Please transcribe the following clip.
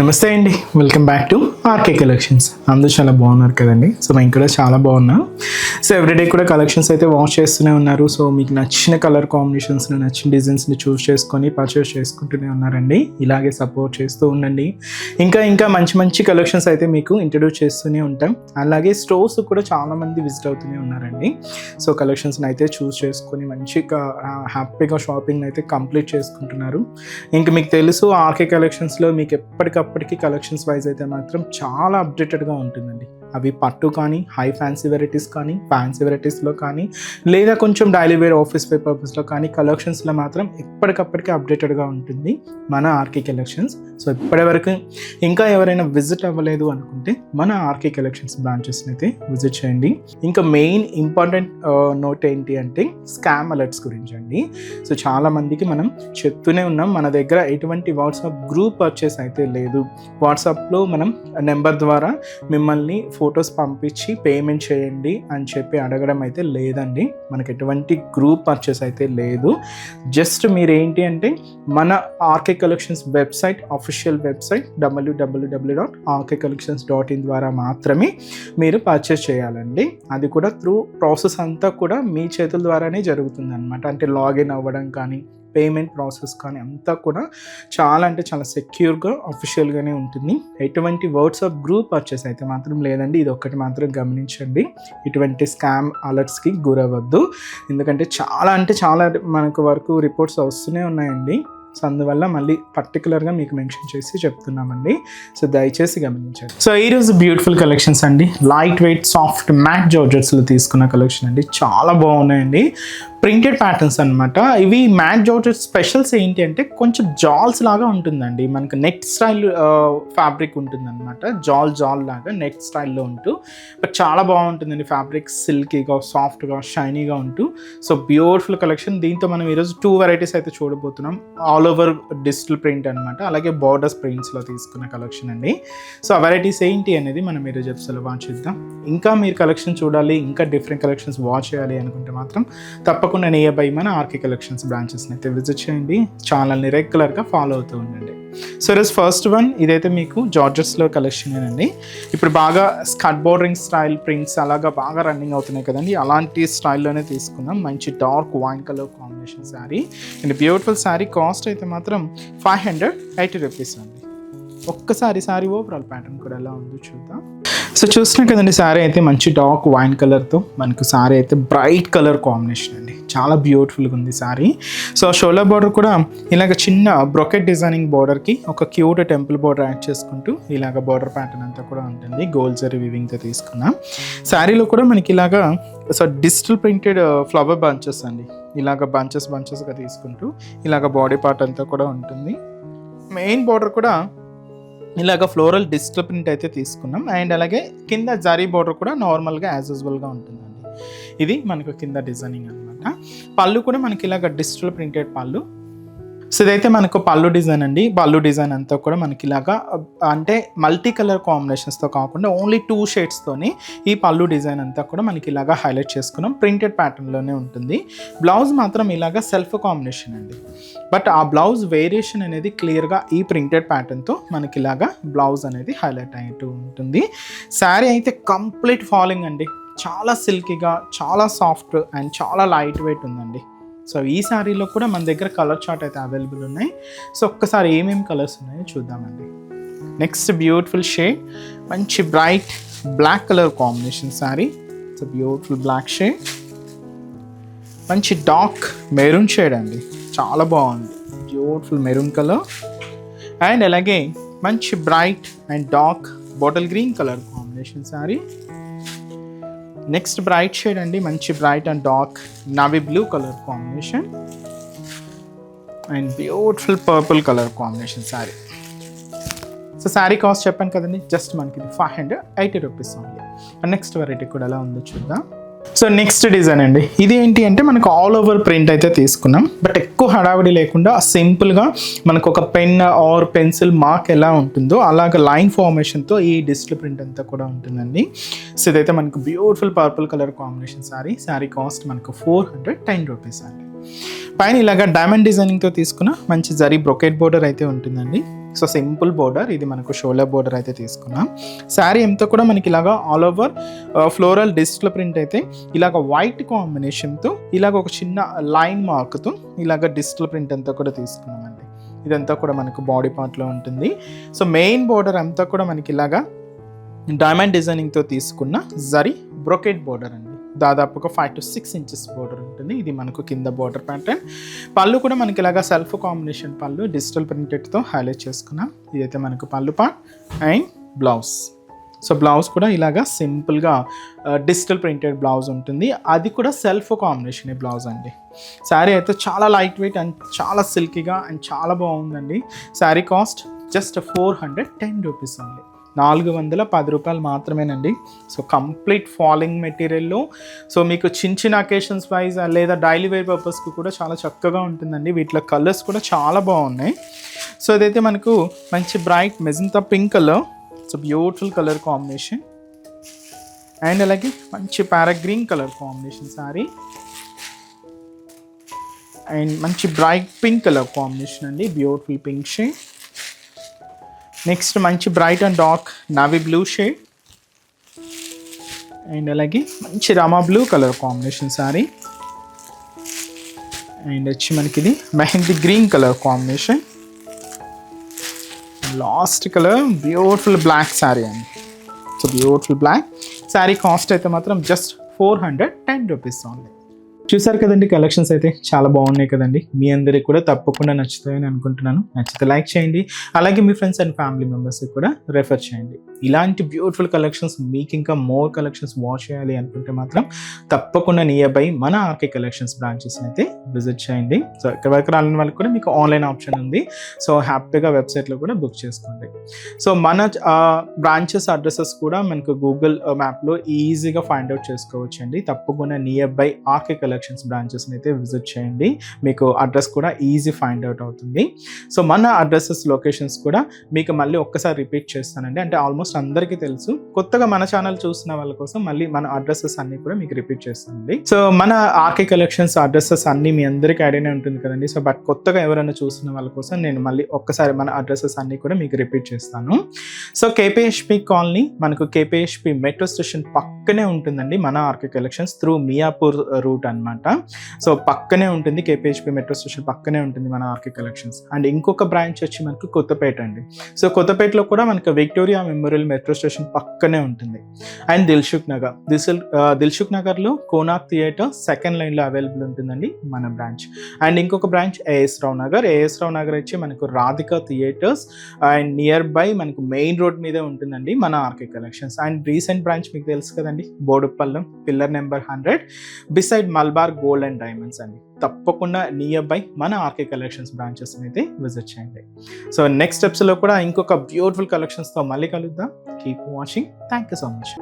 నమస్తే అండి, welcome back to RK collections. అందరూ చాలా బాగున్నారు కదండి. సో మేము కూడా చాలా బాగున్నాం. సో ఎవ్రీడే కూడా కలెక్షన్స్ అయితే వాచ్ చేస్తూనే ఉన్నారు. సో మీకు నచ్చిన కలర్ కాంబినేషన్స్ని, నచ్చిన డిజైన్స్ని చూస్ చేసుకొని పర్చేస్ చేసుకుంటూనే ఉన్నారండి. ఇలాగే సపోర్ట్ చేస్తూ ఉండండి. ఇంకా మంచి మంచి కలెక్షన్స్ అయితే మీకు ఇంట్రడ్యూస్ చేస్తూనే ఉంటాం. అలాగే స్టోర్స్ కూడా చాలామంది విజిట్ అవుతూనే ఉన్నారండి. సో కలెక్షన్స్ని అయితే చూస్ చేసుకొని మంచిగా హ్యాపీగా షాపింగ్ అయితే కంప్లీట్ చేసుకుంటున్నారు. ఇంకా మీకు తెలుసు ఆర్కే కలెక్షన్స్లో మీకు ఎప్పటికప్పటికి కలెక్షన్స్ వైజ్ అయితే మాత్రం చాలా అప్డేటెడ్గా ఉంటుందండి. అవి పట్టు కానీ, హై ఫ్యాన్సీ వెరైటీస్ కానీ, ఫ్యాన్సీ వెరైటీస్లో కానీ, లేదా కొంచెం డైలీ వేర్ ఆఫీస్ వేర్ పర్పస్లో కానీ కలెక్షన్స్లో మాత్రం ఎప్పటికప్పటికీ అప్డేటెడ్గా ఉంటుంది మన ఆర్కే కలెక్షన్స్. సో ఇప్పటివరకు ఇంకా ఎవరైనా విజిట్ అవ్వలేదు అనుకుంటే మన ఆర్కే కలెక్షన్స్ బ్రాంచెస్ని అయితే విజిట్ చేయండి. ఇంకా మెయిన్ ఇంపార్టెంట్ నోట్ ఏంటి అంటే స్కామ్ అలర్ట్స్ గురించి అండి. సో చాలామందికి మనం చెప్తూనే ఉన్నాం, మన దగ్గర ఎటువంటి వాట్సాప్ గ్రూప్ పర్చేస్ అయితే లేదు. వాట్సాప్లో మనం నెంబర్ ద్వారా మిమ్మల్ని ఫొటోస్ పంపించి పేమెంట్ చేయండి అని చెప్పి అడగడం అయితే లేదండి. మనకి ఎటువంటి గ్రూప్ పర్చేస్ అయితే లేదు. జస్ట్ మీరు ఏంటి అంటే మన RK collections website, official website www.rkcollections.in ద్వారా మాత్రమే మీరు పర్చేస్ చేయాలండి. అది కూడా త్రూ ప్రాసెస్ అంతా కూడా మీ చేతుల ద్వారానే జరుగుతుంది అనమాట. అంటే లాగిన్ అవ్వడం కానీ, పేమెంట్ ప్రాసెస్ కానీ అంతా కూడా చాలా సెక్యూర్గా అఫీషియల్గానే ఉంటుంది. ఎటువంటి వాట్సాప్ గ్రూప్ పర్చేస్ అయితే మాత్రం లేదండి. ఇది ఒక్కటి మాత్రం గమనించండి. ఇటువంటి స్కామ్ అలర్ట్స్కి గురవద్దు. ఎందుకంటే చాలా మనకు వరకు రిపోర్ట్స్ వస్తూనే ఉన్నాయండి. సో అందువల్ల మళ్ళీ పర్టికులర్గా మీకు మెన్షన్ చేసి చెప్తున్నామండి. సో దయచేసి గమనించండి. సో ఈరోజు బ్యూటిఫుల్ కలెక్షన్స్ అండి. లైట్ వెయిట్ సాఫ్ట్ మ్యాట్ జార్జెట్స్లో తీసుకున్న కలెక్షన్ అండి. చాలా బాగున్నాయండి. ప్రింటెడ్ ప్యాటర్న్స్ అనమాట. ఇవి మ్యాట్ జార్జెట్ స్పెషల్స్ ఏంటి అంటే కొంచెం జాల్స్ లాగా ఉంటుందండి. మనకు నెట్ స్టైల్ ఫ్యాబ్రిక్ ఉంటుందన్నమాట. జాల్ లాగా నెట్ స్టైల్లో ఉంటూ బట్ చాలా బాగుంటుందండి. ఫ్యాబ్రిక్ సిల్కీగా, సాఫ్ట్గా, షైనీగా ఉంటూ సో బ్యూటిఫుల్ కలెక్షన్. దీంతో మనం ఈరోజు 2 వెరైటీస్ అయితే చూడబోతున్నాం. ఆల్ ఓవర్ డిజిటల్ ప్రింట్ అనమాట. అలాగే బార్డర్స్ ప్రింట్స్లో తీసుకున్న కలెక్షన్ అండి. సో ఆ వెరైటీస్ ఏంటి అనేది మనం ఈరోజు ఎపిసోడ్లో వాచ్ చేద్దాం. ఇంకా మీరు కలెక్షన్ చూడాలి, ఇంకా డిఫరెంట్ కలెక్షన్స్ వాచ్ చేయాలి అనుకుంటే మాత్రం తప్పకుండా నియర్ బై మన ఆర్కే కలెక్షన్స్ బ్రాంచెస్ని అయితే విజిట్ చేయండి. ఛానల్ని రెగ్యులర్గా ఫాలో అవుతూ ఉండండి. సో ఈరోజు ఫస్ట్ వన్ ఇదైతే మీకు జార్జెట్స్లో కలెక్షన్ అండి. ఇప్పుడు బాగా స్కర్ట్ బోర్డరింగ్ స్టైల్ ప్రింట్స్ అలాగా బాగా రన్నింగ్ అవుతున్నాయి కదండి. అలాంటి స్టైల్లోనే తీసుకున్నాం. మంచి dark wine colour combination sari and beautiful sari. Cost అయితే మాత్రం 580 రూపీస్ అండి. ఒక్కసారి శారీ ఓవరాల్ ప్యాటర్న్ కూడా ఎలా ఉందో చూద్దాం. సో చూస్తున్నాం కదండి, శారీ అయితే మంచి డార్క్ వైన్ కలర్తో మనకు శారీ అయితే బ్రైట్ కలర్ కాంబినేషన్ అండి. చాలా బ్యూటిఫుల్గా ఉంది శారీ. సో షోల్డర్ బార్డర్ కూడా ఇలాగ చిన్న బ్రొకెట్ డిజైనింగ్ బార్డర్కి ఒక క్యూట్ టెంపుల్ బార్డర్ యాడ్ చేసుకుంటూ ఇలాగ బార్డర్ ప్యాటర్న్ అంతా కూడా ఉంటుంది. గోల్డ్ జరీ వీవింగ్తో తీసుకున్నాం. శారీలో కూడా మనకి ఇలాగా so digital printed flower bunches అండి. ఇలాగ బంచెస్గా తీసుకుంటూ ఇలాగ బాడీ పార్ట్ అంతా కూడా ఉంటుంది. మెయిన్ బార్డర్ కూడా ఇలాగ ఫ్లోరల్ డిజిటల్ ప్రింట్ అయితే తీసుకున్నాం. అండ్ అలాగే కింద జరీ బార్డర్ కూడా నార్మల్గా యాజ్ యూజువల్గా ఉంటుందండి. ఇది మనకు కింద డిజైనింగ్ అనమాట. పళ్ళు కూడా మనకి ఇలాగ డిజిటల్ ప్రింటెడ్ పళ్ళు. సో ఇదైతే మనకు పళ్ళు డిజైన్ అండి. పళ్ళు డిజైన్ అంతా కూడా మనకి ఇలాగా అంటే మల్టీ కలర్ కాంబినేషన్స్తో కాకుండా ఓన్లీ 2 షేడ్స్తోని ఈ పళ్ళు డిజైన్ అంతా కూడా మనకి ఇలాగా హైలైట్ చేసుకున్నాం. ప్రింటెడ్ ప్యాటర్న్లోనే ఉంటుంది. బ్లౌజ్ మాత్రం ఇలాగా సెల్ఫ్ కాంబినేషన్ అండి. బట్ ఆ బ్లౌజ్ వేరియేషన్ అనేది క్లియర్గా ఈ ప్రింటెడ్ ప్యాటర్న్తో మనకి ఇలాగా బ్లౌజ్ అనేది హైలైట్ అయ్యేట్టు ఉంటుంది. శారీ అయితే కంప్లీట్ ఫాలింగ్ అండి. చాలా సిల్కీగా, చాలా సాఫ్ట్ అండ్ చాలా లైట్ వెయిట్ ఉందండి. సో ఈ శారీలో కూడా మన దగ్గర కలర్ చార్ట్ అయితే అవైలబుల్ ఉన్నాయి. సో ఒక్కసారి ఏమేమి కలర్స్ ఉన్నాయో చూద్దామండి. నెక్స్ట్ బ్యూటిఫుల్ షేడ్, మంచి bright black colour combination sari. So beautiful black shade, మంచి డార్క్ మెరూన్ షేడ్ అండి. చాలా బాగుంది, బ్యూటిఫుల్ మెరూన్ కలర్. అండ్ అలాగే మంచి bright and dark bottle green colour combination sari. Next bright shade అండి, మంచి bright and dark navy blue colour combination and beautiful purple colour combination sari. So sari cost చెప్పాను కదండి, just మనకి 580 rupees only. And next variety కూడా ఎలా ఉందో చూద్దాం. సో నెక్స్ట్ డిజైన్ అండి. ఇది ఏంటి అంటే మనకు ఆల్ ఓవర్ ప్రింట్ అయితే తీసుకున్నాం. బట్ ఎక్కువ హడావిడి లేకుండా సింపుల్గా మనకు ఒక పెన్ ఆర్ పెన్సిల్ మార్క్ ఎలా ఉంటుందో అలాగ లైన్ ఫార్మేషన్తో ఈ డిజిటల్ ప్రింట్ అంతా కూడా ఉంటుందండి. సో ఇదైతే మనకు beautiful purple colour combination sari. Sari cost మనకు 410 రూపీస్ అండి. పైన ఇలాగ డైమండ్ డిజైనింగ్తో తీసుకున్న మంచి జరీ బ్రొకెట్ బోర్డర్ అయితే ఉంటుందండి. సో సింపుల్ బోర్డర్, ఇది మనకు షోల్డర్ బోర్డర్ అయితే తీసుకున్నాం. శారీ అంతా కూడా మనకి ఇలాగా all over floral digital print అయితే ఇలాగ వైట్ కాంబినేషన్తో ఇలాగ ఒక చిన్న లైన్ మార్క్తో ఇలాగ డిజిటల్ ప్రింట్ అంతా కూడా తీసుకున్నామండి. ఇదంతా కూడా మనకు బాడీ పార్ట్లో ఉంటుంది. సో మెయిన్ బోర్డర్ అంతా కూడా మనకి ఇలాగా డైమండ్ డిజైనింగ్తో తీసుకున్న జరీ బ్రొకెట్ బోర్డర్ అండి. దాదాపుగా 5 to 6 ఇంచెస్ బోర్డర్ ఉంటుంది. ఇది మనకు కింద బోర్డర్ ప్యాటర్న్. పళ్ళు కూడా మనకి ఇలాగా సెల్ఫ్ కాంబినేషన్ పళ్ళు డిజిటల్ ప్రింటెడ్తో హైలైట్ చేసుకున్నాం. ఇదైతే మనకు పళ్ళు part and blouse. So blouse కూడా ఇలాగా సింపుల్గా డిజిటల్ ప్రింటెడ్ బ్లౌజ్ ఉంటుంది. అది కూడా సెల్ఫ్ కాంబినేషన్ బ్లౌజ్ అండి. శారీ అయితే చాలా లైట్ వెయిట్ అండ్ చాలా సిల్కీగా అండ్ చాలా బాగుందండి. శారీ కాస్ట్ జస్ట్ 410 రూపీస్ అండి. 410 రూపాయలు మాత్రమేనండి. సో కంప్లీట్ ఫాలింగ్ మెటీరియల్లో సో మీకు చిన్న చిన్న అకేషన్స్ వైజ్ లేదా డైలీ వేర్ పర్పస్కి కూడా చాలా చక్కగా ఉంటుందండి. వీటిలో కలర్స్ కూడా చాలా బాగున్నాయి. సో ఇదైతే మనకు మంచి bright magenta pink colour, so beautiful colour combination. And అలాగే మంచి parrot green colour combination sari and మంచి బ్రైట్ పింక్ కలర్ కాంబినేషన్ అండి, బ్యూటిఫుల్ పింక్ షేడ్. నెక్స్ట్ మంచి bright and dark navy blue shade and అలాగే మంచి రామా blue colour combination sari and వచ్చి మనకి ఇది mehndi green colour combination. Last colour beautiful black sari అండి. So beautiful black sari cost అయితే మాత్రం జస్ట్ 410 రూపీస్ ఓన్లీ. చూసారు కదండి, కలెక్షన్స్ అయితే చాలా బాగున్నాయి కదండి. మీ అందరికి కూడా తప్పకుండా నచ్చుతాయని అనుకుంటున్నాను. నచ్చితే లైక్ చేయండి, అలాగే మీ ఫ్రెండ్స్ అండ్ ఫ్యామిలీ మెంబర్స్కి కూడా రెఫర్ చేయండి. ఇలాంటి బ్యూటిఫుల్ కలెక్షన్స్ మీకు ఇంకా మోర్ కలెక్షన్స్ వాచ్ చేయాలి అనుకుంటే మాత్రం తప్పకుండా నియర్ బై మన ఆర్కే కలెక్షన్స్ బ్రాంచెస్ని అయితే విజిట్ చేయండి. సో ఇక్కడ వరకు రాని వాళ్ళకి కూడా మీకు ఆన్లైన్ ఆప్షన్ ఉంది. సో హ్యాపీగా వెబ్సైట్లో కూడా బుక్ చేసుకోండి. సో మన బ్రాంచెస్ అడ్రసెస్ కూడా మనకు గూగుల్ మ్యాప్లో ఈజీగా ఫైండ్ అవుట్ చేసుకోవచ్చు అండి. తప్పకుండా నియర్ బై ఆర్కే కలెక్షన్స్ బ్రాంచెస్ని అయితే విజిట్ చేయండి. మీకు అడ్రస్ కూడా ఈజీ ఫైండ్ అవుట్ అవుతుంది. సో మన అడ్రసెస్ లొకేషన్స్ కూడా మీకు మళ్ళీ ఒక్కసారి రిపీట్ చేస్తానండి. అంటే ఆల్మోస్ట్ అందరికీ తెలుసు, కొత్తగా మన ఛానల్ చూసిన వాళ్ళ కోసం మళ్ళీ మన అడ్రసెస్ అన్ని కూడా మీకు రిపీట్ చేస్తానండి. సో మన ఆర్కే కలెక్షన్స్ అడ్రసెస్ అన్ని మీ అందరికీ ఐడియానే ఉంటుంది కదండి. సో బట్ కొత్తగా ఎవరైనా చూసిన వాళ్ళ కోసం నేను మళ్ళీ ఒక్కసారి మన అడ్రసెస్ అన్ని కూడా మీకు రిపీట్ చేస్తాను. సో కేపీహెచ్పి కాలనీ మనకు కేపీహెచ్పి మెట్రో స్టేషన్ పక్కనే ఉంటుందండి మన RK collections through Miyapur route అనమాట. సో పక్కనే ఉంటుంది, కేపీహెచ్పి మెట్రో స్టేషన్ పక్కనే ఉంటుంది మన ఆర్కే కలెక్షన్స్. అండ్ ఇంకొక బ్రాంచ్ వచ్చి మనకు కొత్తపేట అండి. సో కొత్తపేటలో కూడా మనకు విక్టోరియా మెమోరియల్ మెట్రో స్టేషన్ పక్కనే ఉంటుంది. అండ్ దిల్సుఖ్ నగర్లో కోనాక్ థియేటర్ సెకండ్ లైన్లో అవైలబుల్ ఉంటుందండి మన బ్రాంచ్. అండ్ ఇంకొక బ్రాంచ్ ఏఎస్ రావు నగర్ వచ్చి మనకు Radhika theatres and nearby మనకు మెయిన్ రోడ్ మీదే ఉంటుందండి మన RK collections. And recent branch మీకు తెలుసు కదండి, Boduppalam pillar number 100 beside Malabar Gold and Diamonds అండి. తప్పకుండా నియర్ బై మన ఆర్కే కలెక్షన్స్ బ్రాంచెస్ అయితే విజిట్ చేయండి. సో నెక్స్ట్ స్టెప్స్లో కూడా ఇంకొక బ్యూటిఫుల్ కలెక్షన్స్తో మళ్ళీ కలుద్దాం. Keep watching. Thank you so much.